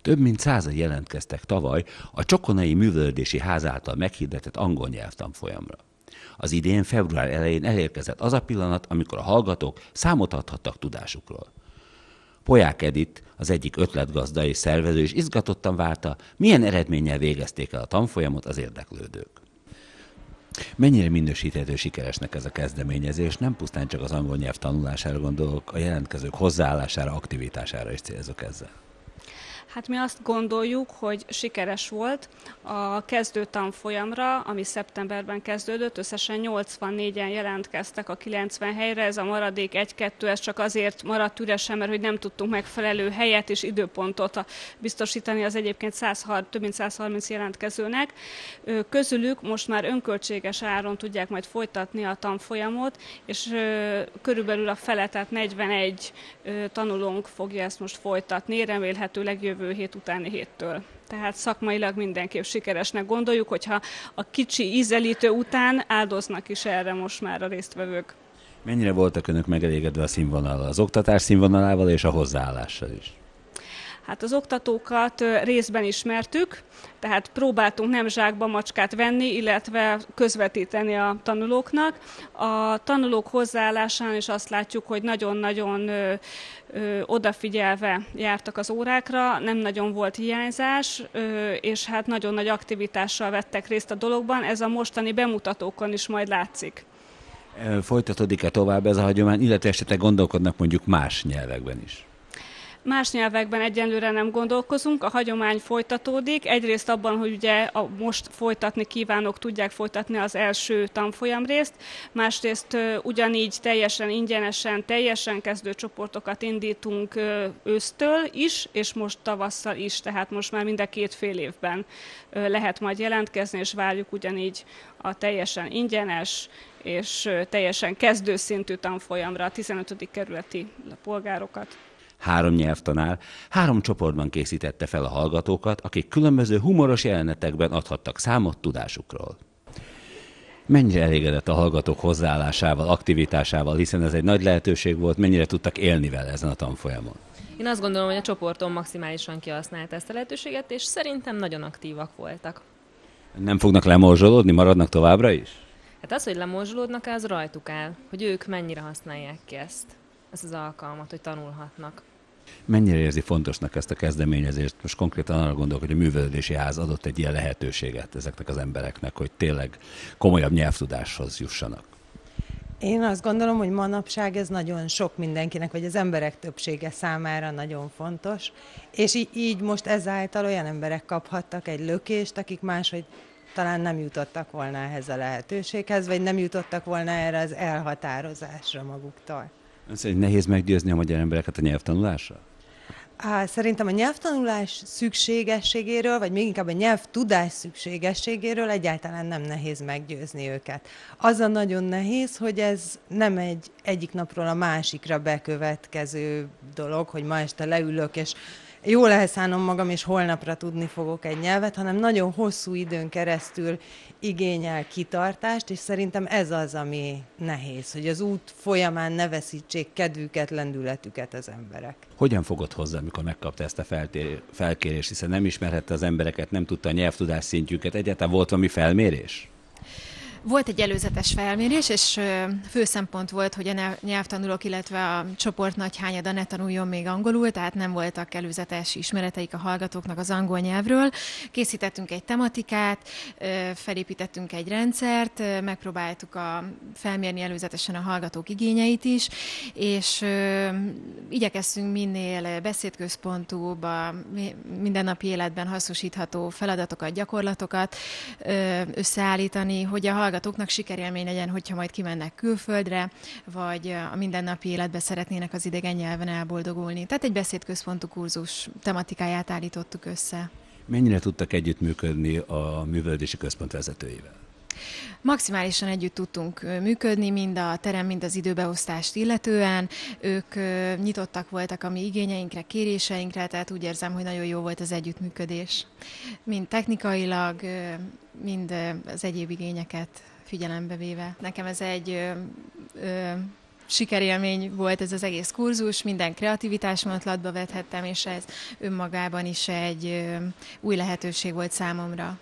Több mint 100-an jelentkeztek tavaly a Csokonai Művelődési Ház által meghirdetett angol nyelvtanfolyamra. Az idén február elején elérkezett az a pillanat, amikor a hallgatók számot adhattak tudásukról. Poják Edith, az egyik ötletgazda és szervező is izgatottan várta, milyen eredménnyel végezték el a tanfolyamot az érdeklődők. Mennyire minősíthető sikeresnek ez a kezdeményezés, nem pusztán csak az angol nyelv tanulására gondolok, a jelentkezők hozzáállására, aktivitására is célzok ezzel. Hát mi azt gondoljuk, hogy sikeres volt. A kezdő tanfolyamra, ami szeptemberben kezdődött, összesen 84-en jelentkeztek a 90 helyre, ez a maradék 1-2, ez csak azért maradt üresen, mert hogy nem tudtunk megfelelő helyet és időpontot biztosítani az egyébként több mint 130 jelentkezőnek. Közülük most már önköltséges áron tudják majd folytatni a tanfolyamot, és körülbelül a fele, tehát 41 tanulónk fogja ezt most folytatni, remélhetőleg jövő hét utáni héttől. Tehát szakmailag mindenképp sikeresnek gondoljuk, hogyha a kicsi ízelítő után áldoznak is erre most már a résztvevők. Mennyire voltak önök megelégedve a színvonallal, az oktatás színvonalával és a hozzáállással is? Hát az oktatókat részben ismertük, tehát próbáltunk nem zsákba macskát venni, illetve közvetíteni a tanulóknak. A tanulók hozzáállásán is azt látjuk, hogy nagyon-nagyon odafigyelve jártak az órákra, nem nagyon volt hiányzás, és hát nagyon nagy aktivitással vettek részt a dologban. Ez a mostani bemutatókon is majd látszik. Folytatódik-e tovább ez a hagyomány, illetve esetleg gondolkodnak mondjuk más nyelvekben is? Más nyelvekben egyenlőre nem gondolkozunk, a hagyomány folytatódik. Egyrészt abban, hogy ugye a most folytatni kívánók tudják folytatni az első tanfolyamrészt, másrészt ugyanígy teljesen ingyenesen, teljesen kezdő csoportokat indítunk ősztől is, és most tavasszal is, tehát most már mind a 2 fél évben lehet majd jelentkezni, és várjuk ugyanígy a teljesen ingyenes és teljesen kezdőszintű tanfolyamra a 15. kerületi polgárokat. 3 nyelvtanár 3 csoportban készítette fel a hallgatókat, akik különböző humoros jelenetekben adhattak számot tudásukról. Mennyire elégedett a hallgatók hozzáállásával, aktivitásával, hiszen ez egy nagy lehetőség volt, mennyire tudtak élni vele ezen a tanfolyamon? Én azt gondolom, hogy a csoportom maximálisan kihasználta ezt a lehetőséget, és szerintem nagyon aktívak voltak. Nem fognak lemorzsolódni, maradnak továbbra is? Hát az, hogy lemorzsolódnak, az rajtuk áll, hogy ők mennyire használják ki ezt az alkalmat, hogy tanulhatnak. Mennyire érzi fontosnak ezt a kezdeményezést? Most konkrétan arra gondolok, hogy a Művelődési Ház adott egy ilyen lehetőséget ezeknek az embereknek, hogy tényleg komolyabb nyelvtudáshoz jussanak. Én azt gondolom, hogy manapság ez nagyon sok mindenkinek, vagy az emberek többsége számára nagyon fontos, és így most ezáltal olyan emberek kaphattak egy lökést, akik máshogy talán nem jutottak volna ehhez a lehetőséghez, vagy nem jutottak volna erre az elhatározásra maguktól. Ön szerint nehéz meggyőzni a magyar embereket a nyelvtanulásra? Szerintem a nyelvtanulás szükségességéről, vagy még inkább a nyelvtudás szükségességéről egyáltalán nem nehéz meggyőzni őket. Az a nagyon nehéz, hogy ez nem egyik napról a másikra bekövetkező dolog, hogy ma este leülök, és jól elszánom magam, és holnapra tudni fogok egy nyelvet, hanem nagyon hosszú időn keresztül igényel kitartást, és szerintem ez az, ami nehéz, hogy az út folyamán ne veszítsék kedvüket, lendületüket az emberek. Hogyan fogott hozzá, amikor megkapta ezt a felkérést, hiszen nem ismerhette az embereket, nem tudta a nyelvtudás szintjüket, egyáltalán volt valami felmérés? Volt egy előzetes felmérés, és fő szempont volt, hogy a nyelvtanulók, illetve a csoport nagy hányada ne tanuljon még angolul, tehát nem voltak előzetes ismereteik a hallgatóknak az angol nyelvről. Készítettünk egy tematikát, felépítettünk egy rendszert, megpróbáltuk felmérni előzetesen a hallgatók igényeit is, és igyekeztünk minél beszédközpontúbb, a mindennapi életben hasznosítható feladatokat, gyakorlatokat összeállítani, hogy a hallgatóknak sikerélmény legyen, hogyha majd kimennek külföldre, vagy a mindennapi életben szeretnének az idegen nyelven elboldogulni. Tehát egy beszédközpontú kurzus tematikáját állítottuk össze. Mennyire tudtak együttműködni a művelődési központ vezetőivel? Maximálisan együtt tudtunk működni, mind a terem, mind az időbeosztást illetően. Ők nyitottak voltak a mi igényeinkre, kéréseinkre, tehát úgy érzem, hogy nagyon jó volt az együttműködés. Mind technikailag, mind az egyéb igényeket figyelembe véve. Nekem ez egy sikerélmény volt ez az egész kurzus, minden kreativitásmódlatba vethettem, és ez önmagában is egy új lehetőség volt számomra.